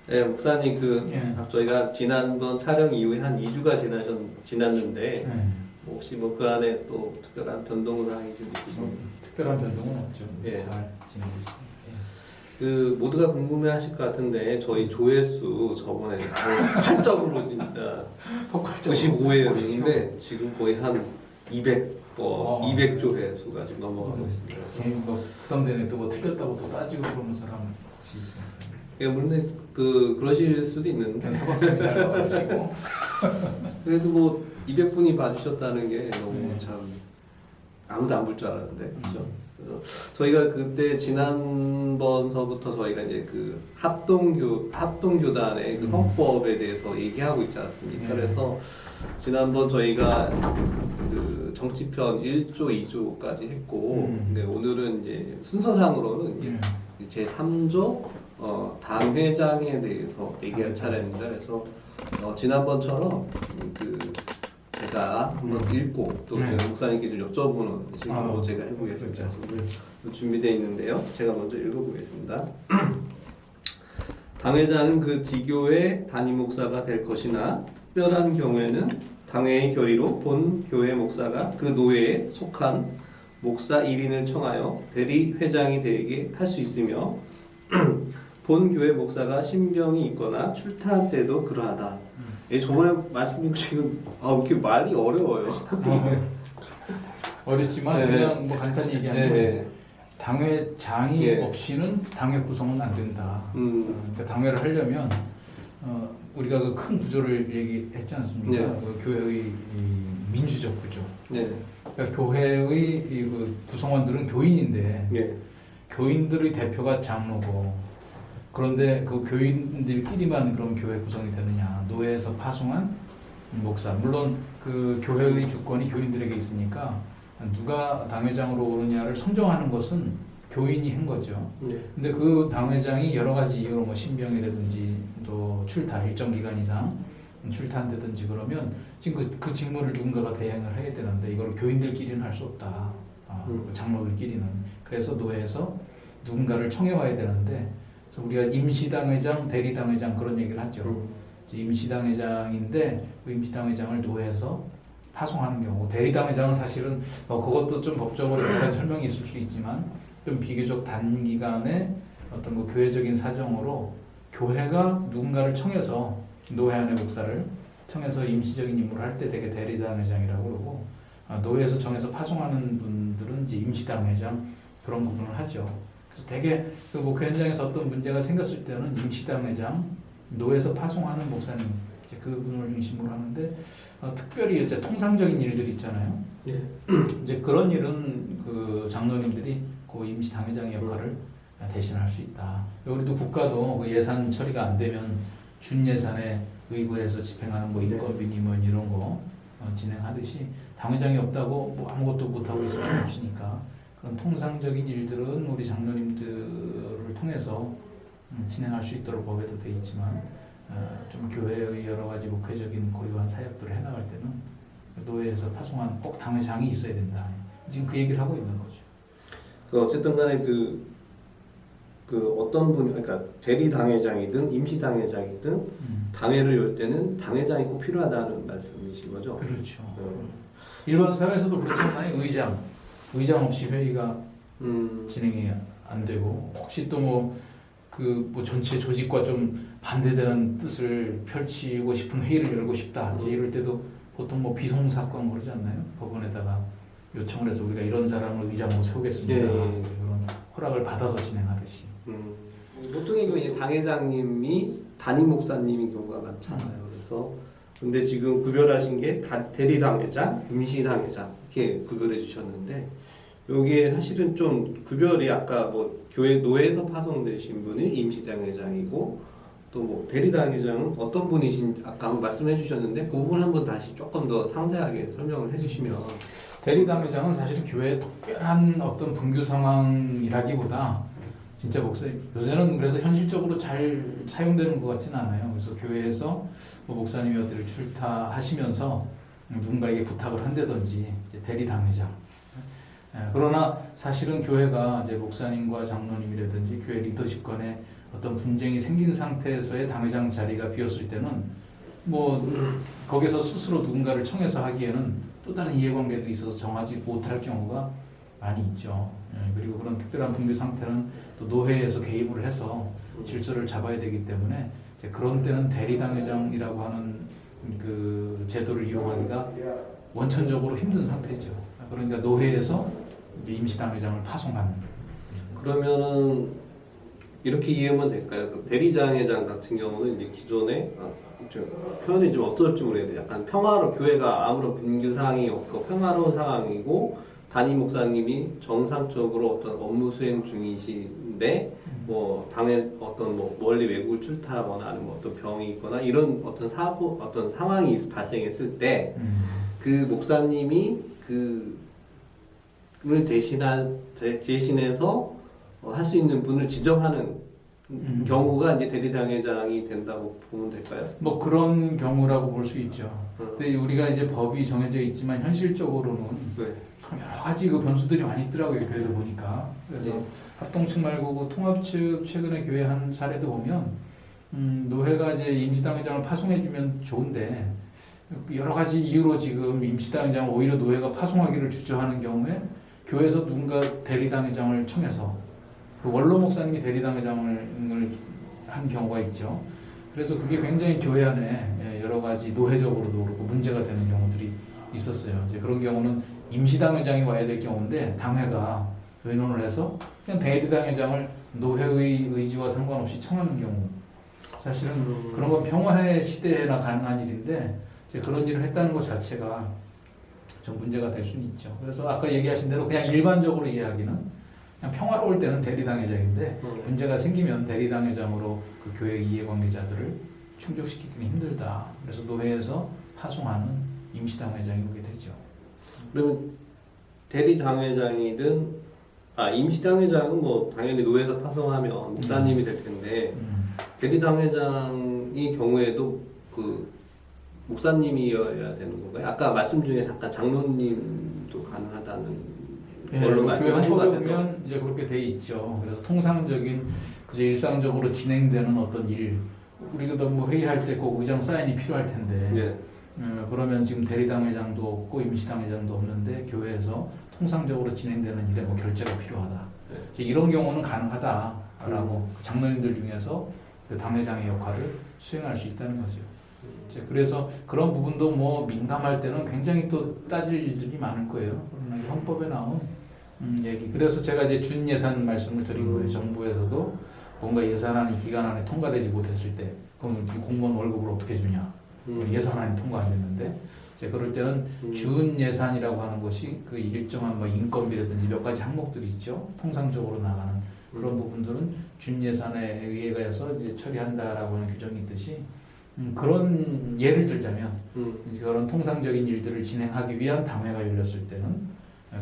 네, 목사님 예. 저희가 지난번 촬영 이후에 한 2주가 지났는데 예. 혹시 뭐 그 안에 또 특별한 변동 사항이 좀 있으신가요? 특별한 변동은 없죠. 예. 잘 지내고 있습니다. 예. 그 모두가 궁금해하실 것 같은데 저희 조회수 저번에 8점으로 진짜 폭발적으로 95회였는데 지금 거의 한 200, 어. 200조 회수가 지금 넘어가고 있습니다. 괜히 뭐 부담되네 또뭐 틀렸다고 또 따지고 그러는 사람 혹시 있습니까? 예, 물론 그러실 수도 있는데 그냥 서박사님이 잘 나와주시고 그래도 뭐 200분이 봐주셨다는 게 너무 네. 참 아무도 안 볼 줄 알았는데 그렇죠? 그래서 저희가 그때 지난번서부터 저희가 이제 그 합동교단의 그 헌법에 대해서 얘기하고 있지 않습니까? 네. 그래서 지난번 저희가 그 정치편 1조, 2조까지 했고 근데 오늘은 이제 순서상으로는 이제 제 3조 당 회장에 대해서 얘기할 차례입니다. 그래서 지난번처럼 제가 한번 읽고 또 목사님께 좀 여쭤보는 식으로 제가 해보겠습니다. 그렇죠. 준비되어 있는데요. 제가 먼저 읽어보겠습니다. 당회장은 그 지교의 담임 목사가 될 것이나 특별한 경우에는 당회의 결의로 본 교회 목사가 그 노회에 속한 목사 1인을 청하여 대리 회장이 되게 할 수 있으며 본 교회 목사가 신병이 있거나 출타할 때도 그러하다. 예, 저번에 말씀드린 지금 이렇게 말이 어려워요. 어렵지만 네. 그냥 뭐 간단히 얘기하면 네. 당회장이 예. 없이는 당회 구성은 안 된다. 그러니까 당회를 하려면 우리가 그 큰 구조를 얘기했지 않습니까? 네. 그 교회의 이 민주적 구조. 네. 그러니까 교회의 그 구성원들은 교인인데 네. 교인들의 대표가 장로고 그런데 그 교인들끼리만 그럼 교회 구성이 되느냐? 노회에서 파송한 목사. 물론 그 교회의 주권이 교인들에게 있으니까 누가 당회장으로 오느냐를 선정하는 것은 교인이 한 거죠. 네. 근데 그 당회장이 여러 가지 이유로 뭐 신병이라든지 또 출타 일정 기간 이상 출타한다든지 그러면 지금 그 직무를 누군가가 대행을 해야 되는데 이걸 교인들끼리는 할 수 없다. 장로들끼리는. 그래서 노회에서 누군가를 청해와야 되는데 그래서 우리가 임시당회장, 대리당회장 그런 얘기를 하죠. 임시당회장인데 그 임시당회장을 노회에서 파송하는 경우 대리당회장은 사실은 그것도 좀 법적으로 여러 가지 설명이 있을 수 있지만 좀 비교적 단기간에 어떤 그 교회적인 사정으로 교회가 누군가를 청해서 노회 안의 목사를 청해서 임시적인 임무를 할 때 되게 대리당회장이라고 그러고 노회에서 정해서 파송하는 분들은 이제 임시당회장 그런 부분을 하죠. 그래서 되게 그 목회 현장에서 어떤 문제가 생겼을 때는 임시당회장 노회에서 파송하는 목사님 이제 그분을 중심으로 하는데 특별히 이제 통상적인 일들이 있잖아요. 예. 이제 그런 일은 그 장로님들이 그 임시 당회장의 역할을 대신할 수 있다. 우리도 국가도 그 예산 처리가 안 되면 준 예산에 의구해서 집행하는 뭐 인건비니 뭐 이런 거 진행하듯이 당회장이 없다고 뭐 아무것도 못 하고 있을 수는 없으니까 그런 통상적인 일들은 우리 장로님들을 통해서 진행할 수 있도록 법에도 돼 있지만 좀 교회의 여러 가지 목회적인 고유한 사역들을 해나갈 때는 노회에서 파송한 꼭 당회장이 있어야 된다. 지금 그 얘기를 하고 있는 거죠. 어쨌든 간에 그 어떤 분, 그러니까 대리 당회장이든 임시 당회장이든 당회를 열 때는 당회장이 꼭 필요하다는 말씀이신 거죠? 그렇죠. 일반 사회에서도 그렇잖아요. 의장 없이 회의가 진행이 안 되고 혹시 또 뭐 전체 조직과 좀 반대되는 뜻을 펼치고 싶은 회의를 열고 싶다. 이제 이럴 때도 보통 뭐 비송 사건 그러지 않나요? 법원에다가 요청을 해서 우리가 이런 사람을 의장으로 세우겠습니다. 예. 이런 허락을 받아서 진행하듯이. 보통 이제 당회장님이 담임 목사님인 경우가 많잖아요. 그래서 근데 지금 구별하신 게 대리 당회장, 임시 당회장 이렇게 구별해 주셨는데 여기에 사실은 좀 구별이 아까 뭐 교회 노회에서 파송되신 분이 임시 당회장이고 또 뭐 대리 당회장은 어떤 분이신 아까 한번 말씀해 주셨는데 그 부분 한번 다시 조금 더 상세하게 설명을 해주시면. 대리당회장은 사실은 교회의 특별한 어떤 분규 상황이라기보다 진짜 요새는 그래서 현실적으로 잘 사용되는 것 같지는 않아요. 그래서 교회에서 뭐 목사님이 어디를 출타하시면서 누군가에게 부탁을 한다든지 이제 대리당회장. 그러나 사실은 교회가 이제 목사님과 장로님이라든지 교회 리더십권에 어떤 분쟁이 생긴 상태에서의 당회장 자리가 비었을 때는 뭐 거기서 스스로 누군가를 청해서 하기에는 또 다른 이해관계도 있어서 정하지 못할 경우가 많이 있죠. 그리고 그런 특별한 분규 상태는 또 노회에서 개입을 해서 질서를 잡아야 되기 때문에 이제 그런 때는 대리당회장이라고 하는 그 제도를 이용하기가 원천적으로 힘든 상태죠. 그러니까 노회에서 이제 임시당회장을 파송하는. 그러면은 이렇게 이해하면 될까요? 그럼 대리당회장 같은 경우는 이제 기존에 좀 표현이 좀 어떨지 모르겠는데 약간 평화로 교회가 아무런 분규 사항이 없고 평화로운 상황이고 담임 목사님이 정상적으로 어떤 업무 수행 중이신데 뭐 당에 어떤 뭐 멀리 외국을 출타하거나 아니면 뭐 어떤 병이 있거나 이런 어떤 사고 어떤 상황이 발생했을 때 그 목사님이 그를 대신해서 할 수 있는 분을 지정하는 경우가 이제 대리당회장이 된다고 보면 될까요? 뭐 그런 경우라고 볼 수 있죠. 근데 우리가 이제 법이 정해져 있지만 현실적으로는 네. 참 여러 가지 그 변수들이 많이 있더라고요. 교회도 보니까. 그래서 합동 측 말고 그 통합 측 최근에 교회 한 사례도 보면 노회가 이제 임시당회장을 파송해주면 좋은데 여러 가지 이유로 지금 임시당회장을 오히려 노회가 파송하기를 주저하는 경우에 교회에서 누군가 대리당회장을 청해서 그 원로 목사님이 대리당회장을 한 경우가 있죠. 그래서 그게 굉장히 교회 안에 여러 가지 노회적으로도 그렇고 문제가 되는 경우들이 있었어요. 이제 그런 경우는 임시당회장이 와야 될 경우인데 당회가 의논을 해서 그냥 대리당회장을 노회의 의지와 상관없이 청하는 경우. 사실은 그런 건 평화의 시대에나 가능한 일인데 이제 그런 일을 했다는 것 자체가 좀 문제가 될 수는 있죠. 그래서 아까 얘기하신 대로 그냥 일반적으로 이해하기는 그냥 평화로울 때는 대리당회장인데 문제가 생기면 대리당회장으로 그 교회 이해관계자들을 충족시키기는 힘들다. 그래서 노회에서 파송하는 임시당회장이 오게 되죠. 그러면 대리당회장이든 임시당회장은 뭐 당연히 노회에서 파송하면 목사님이 될 텐데 대리당회장의 경우에도 그 목사님이어야 되는 건가요? 아까 말씀 중에 잠깐 장로님도 가능하다는 걸로 말씀하신 것 교회 같아서 보면 이제 그렇게 돼 있죠. 그래서 통상적인 그저 일상적으로 진행되는 어떤 일, 우리도 뭐 회의할 때 꼭 의장 사인이 필요할 텐데 네. 그러면 지금 대리당회장도 없고 임시당회장도 없는데 교회에서 통상적으로 진행되는 일에 뭐 결재가 필요하다. 이제 이런 경우는 가능하다라고 장로님들 중에서 그 당회장의 역할을 수행할 수 있다는 거죠. 이제 그래서 그런 부분도 뭐 민감할 때는 굉장히 또 따질 일들이 많을 거예요. 그러나 이제 헌법에 나온 얘기. 그래서 제가 이제 준 예산 말씀을 드린 거예요. 정부에서도 뭔가 예산안이 기간 안에 통과되지 못했을 때 그럼 이 공무원 월급을 어떻게 주냐? 예산안이 통과 안 됐는데 이제 그럴 때는 준 예산이라고 하는 것이 그 일정한 뭐 인건비라든지 몇 가지 항목들이 있죠. 통상적으로 나가는 그런 부분들은 준 예산에 의해서 이제 처리한다라고 하는 규정이 있듯이 그런 예를 들자면 이제 그런 통상적인 일들을 진행하기 위한 당회가 열렸을 때는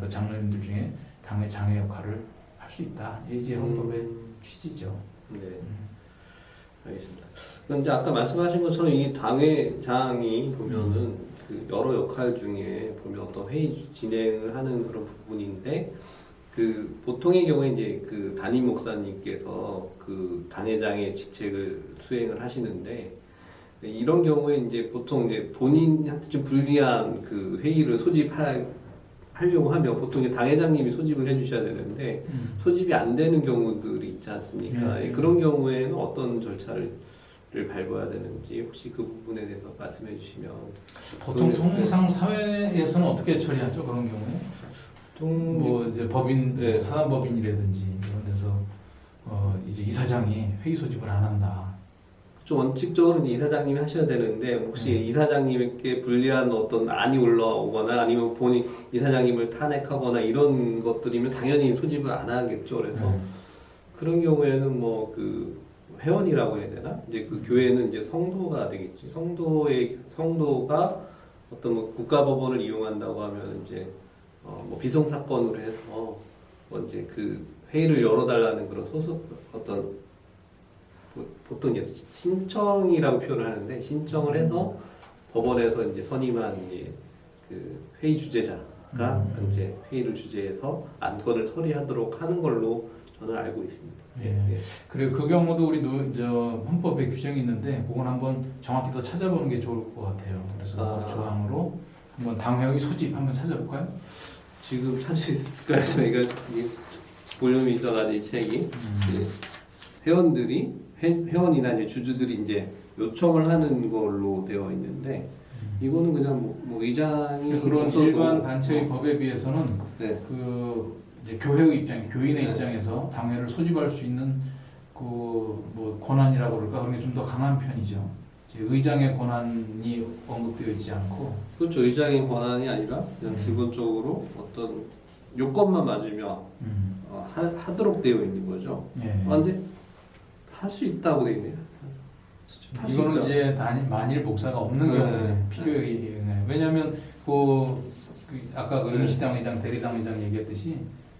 그 장로님들 중에 당회 장의 역할을 할 수 있다. 이제 헌법의 취지죠. 네. 알겠습니다. 그럼 이제 아까 말씀하신 것처럼 이 당회장이 보면은 그 여러 역할 중에 보면 어떤 회의 진행을 하는 그런 부분인데 그 보통의 경우에 이제 그 담임 목사님께서 그 당회장의 직책을 수행을 하시는데 이런 경우에 이제 보통 이제 본인한테 좀 불리한 그 회의를 소집하려고 하면 보통 이제 당회장님이 소집을 해주셔야 되는데 소집이 안 되는 경우들이 있지 않습니까? 그런 경우에는 어떤 절차를 밟아야 되는지 혹시 그 부분에 대해서 말씀해 주시면. 보통 통상 사회에서는 어떻게 처리하죠? 그런 경우에? 뭐 이제 법인, 네. 사단법인이라든지 이런 데서 이제 이사장이 회의 소집을 안 한다. 좀 원칙적으로 이제 이사장님이 하셔야 되는데 혹시 이사장님께 불리한 어떤 안이 올라오거나 아니면 본인 이사장님을 탄핵하거나 이런 것들이면 당연히 소집을 안 하겠죠. 그래서 그런 경우에는 뭐 그 회원이라고 해야 되나? 이제 그 교회는 이제 성도가 되겠지. 성도가 어떤 뭐 국가법원을 이용한다고 하면 이제 뭐 비속 사건으로 해서 뭐 이제 그 회의를 열어달라는 그런 어떤 보통 이제 신청이라고 표현을 하는데 신청을 해서 법원에서 이제 선임한 이제 그 회의 주재자가 이제 회의를 주재해서 안건을 처리하도록 하는 걸로 저는 알고 있습니다. 예. 그리고 그 경우도 우리 저 헌법에 규정이 있는데 그건 한번 정확히 더 찾아보는 게 좋을 것 같아요. 그래서 그 조항으로 한번 당회의 소집 한번 찾아볼까요? 지금 찾을 수 있을까요? 저희가 이 볼륨이 있어가지고 이 책이 이제 회원들이 회원이나 이제 주주들이 이제 요청을 하는 걸로 되어 있는데 이거는 그냥 뭐 의장이 그런 없어도 일반 단체의 법에 비해서는 네. 그 이제 교회의 입장, 교인의 네. 입장에서 당회를 소집할 수 있는 그 뭐 권한이라고 그럴까 그런 게 좀 더 강한 편이죠. 이제 의장의 권한이 언급되어 있지 않고 그렇죠. 의장의 권한이 아니라 그냥 기본적으로 어떤 요건만 맞으면 하도록 되어 있는 거죠. 예. 그런데 할 수 있다고 되어 있네요. 할수 이거는 있다. 이제 만일 목사가 없는 네. 경우에 필요에 의해 왜냐하면 그 아까 그 네. 임시당회장, 대리당회장 얘기했듯이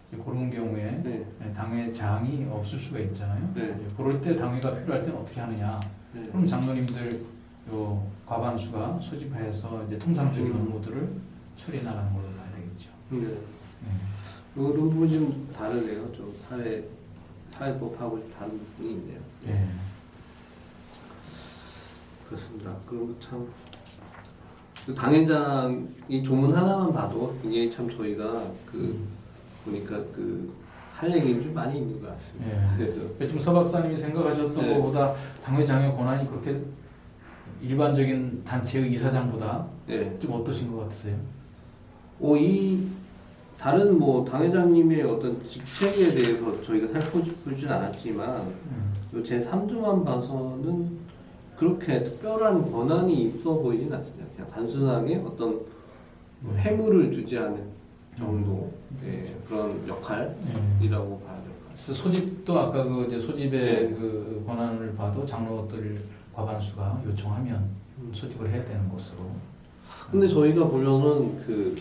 이제 그런 경우에 네. 당회장이 없을 수가 있잖아요. 네. 이제 그럴 때 당회가 필요할 때는 어떻게 하느냐? 네. 그럼 장로님들 요 과반수가 소집해서 이제 통상적인 업무들을 처리해 나가는 걸로 봐야 되겠죠. 네. 네. 이런 부분이 좀 다르네요. 좀 사회법하고 다른 부분이 있네요. 네. 그렇습니다. 그럼 참 그 당회장이 조문 하나만 봐도 굉장히 참 저희가 그 보니까 그 할 얘기는 좀 많이 있는 것 같습니다. 예. 그래서 좀 서 박사님이 생각하셨던 네. 것보다 당회장의 권한이 그렇게 일반적인 단체의 이사장보다 네. 좀 어떠신 것 같으세요? 이 다른 뭐 당회장님의 어떤 직책에 대해서 저희가 살펴보진 않았지만 제 3조만 봐서는 그렇게 특별한 권한이 있어 보이진 않습니다. 그냥 단순하게 어떤 해물을 주지하는 정도의 그런 역할이라고 봐야 될 것 같습니다. 그래서 소집도 아까 그 이제 소집의 네. 그 권한을 봐도 장로들 과반수가 요청하면 소집을 해야 되는 것으로. 근데 저희가 보면은 그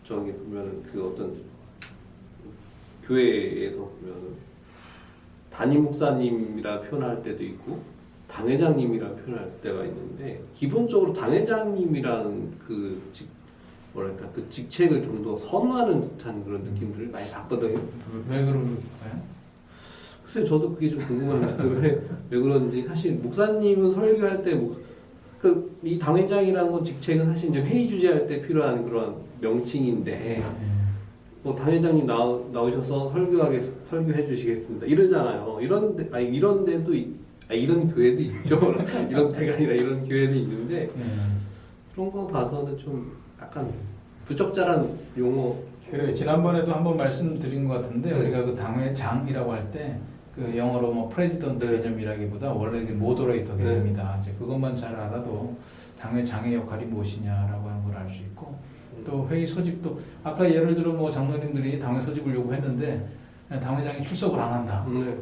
저기 보면은 그 어떤 교회에서 보면은 담임 목사님이라 표현할 때도 있고 당회장님이라 표현할 때가 있는데 기본적으로 당회장님이라는 그 뭐랄까 그 직책을 좀 더 선호하는 듯한 그런 느낌들을 많이 받거든요. 왜 그럴까요? 글쎄 저도 그게 좀 궁금합니다. 왜 그런지 사실 목사님은 설교할 때 이 당회장이라는 건 직책은 사실 이제 회의 주재할 때 필요한 그런 명칭인데 뭐 당회장님 나오셔서 설교해 주시겠습니다 이러잖아요. 이런 데도 이런 교회도 있죠. 이런 데가 아니라 이런 교회도 있는데 그런 거 봐서는 좀 약간 부적절한 용어. 그래 지난번에도 한번 말씀드린 것 같은데 네. 우리가 그 당회장이라고 할 때 그 영어로 뭐 프레지던트 네. 개념이라기보다 원래 그 모더레이터 네. 개념이다. 이제 그것만 잘 알아도 당회장의 역할이 무엇이냐라고 하는 걸 알 수 있고 또 회의 소집도 아까 예를 들어 뭐 장로님들이 당회 소집을 요구했는데 당회장이 출석을 안 한다. 네.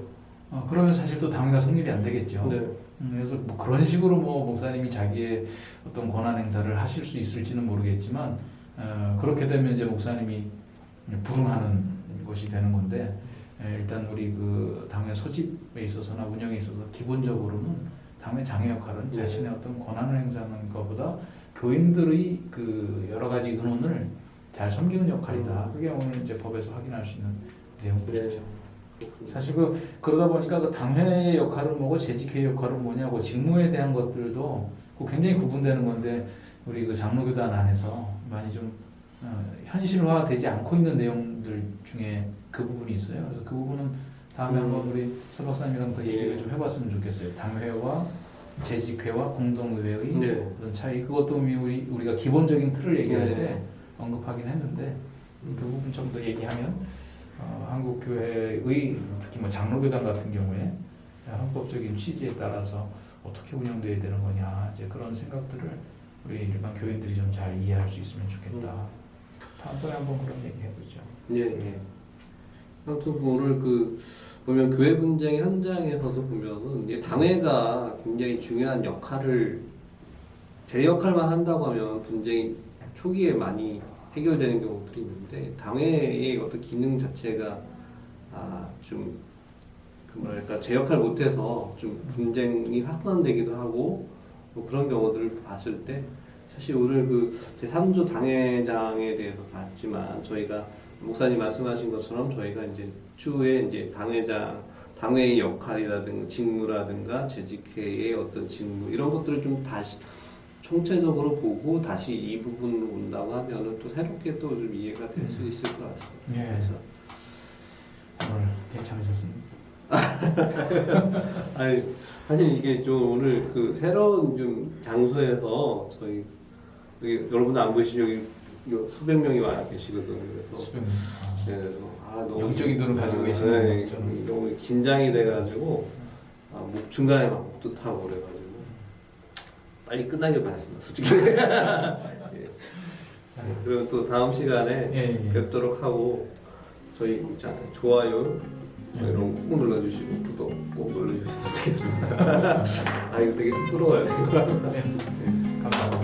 그러면 사실 또 당회가 성립이 안 되겠죠. 네. 그래서 뭐 그런 식으로 뭐 목사님이 자기의 어떤 권한 행사를 하실 수 있을지는 모르겠지만 그렇게 되면 이제 목사님이 불응하는 것이 되는 건데 일단 우리 그 당회 소집에 있어서나 운영에 있어서 기본적으로는 당회 장의 역할은 자신의 어떤 권한을 행사하는 것보다 교인들의 그 여러 가지 의논을 잘 섬기는 역할이다. 그게 오늘 이제 법에서 확인할 수 있는 내용들이죠. 사실 그러다 보니까 그 당회의 역할은 뭐고 재직회의 역할은 뭐냐고 직무에 대한 것들도 굉장히 구분되는 건데 우리 그 장로교단 안에서 많이 좀 현실화되지 않고 있는 내용들 중에 그 부분이 있어요. 그래서 그 부분은 다음에 한번 우리 서 박사님이랑 더 얘기를 좀 해봤으면 좋겠어요. 당회와 재직회와 공동의회의 네. 그런 차이 그것도 우리가 기본적인 틀을 얘기할 네. 때 언급하긴 했는데 그 부분 좀 더 얘기하면 한국 교회의 특히 뭐 장로교단 같은 경우에 헌법적인 취지에 따라서 어떻게 운영돼야 되는 거냐 이제 그런 생각들을 우리 일반 교인들이 좀 잘 이해할 수 있으면 좋겠다. 다음번에 한번 그런 얘기 해보죠. 예. 아무튼 오늘 보면 교회 분쟁 현장에서도 보면은 이제 당회가 굉장히 중요한 역할을 제 역할만 한다고 하면 분쟁이 초기에 많이 해결되는 경우들이 있는데 당회의 어떤 기능 자체가 좀 뭐랄까 제 역할 못해서 좀 분쟁이 확산되기도 하고 뭐 그런 경우들을 봤을 때 사실 오늘 제 3조 당회장에 대해서 봤지만 저희가 목사님 말씀하신 것처럼 저희가 이제 추후에 이제 당회의 역할이라든가 직무라든가 재직회의 어떤 직무 이런 것들을 좀 다시 총체적으로 보고 다시 이 부분으로 온다고 하면은 또 새롭게 또 좀 이해가 될 수 있을 것 같습니다. 예. 그래서 오늘 대참하셨습니다. 아니 사실 이게 좀 오늘 그 새로운 좀 장소에서 저희 여기 여러분 안 보이시죠? 여기 수백 명이 와 계시거든요. 그래서 수백 네, 그래서 너무 영적인 눈을 가지고 계시는 네, 거죠. 너무 긴장이 돼가지고 목 중간에 막 목도 타고 그래가지고 빨리 끝나길 바랐습니다. 솔직히. 예. 그리고 또 다음 시간에 예. 뵙도록 하고 저희 있잖아요. 좋아요 이런 거 꼭 눌러주시고 구독 꼭 눌러주셨으면 좋겠습니다. 이거 되게 쑥스러워요. 네. 감사합니다.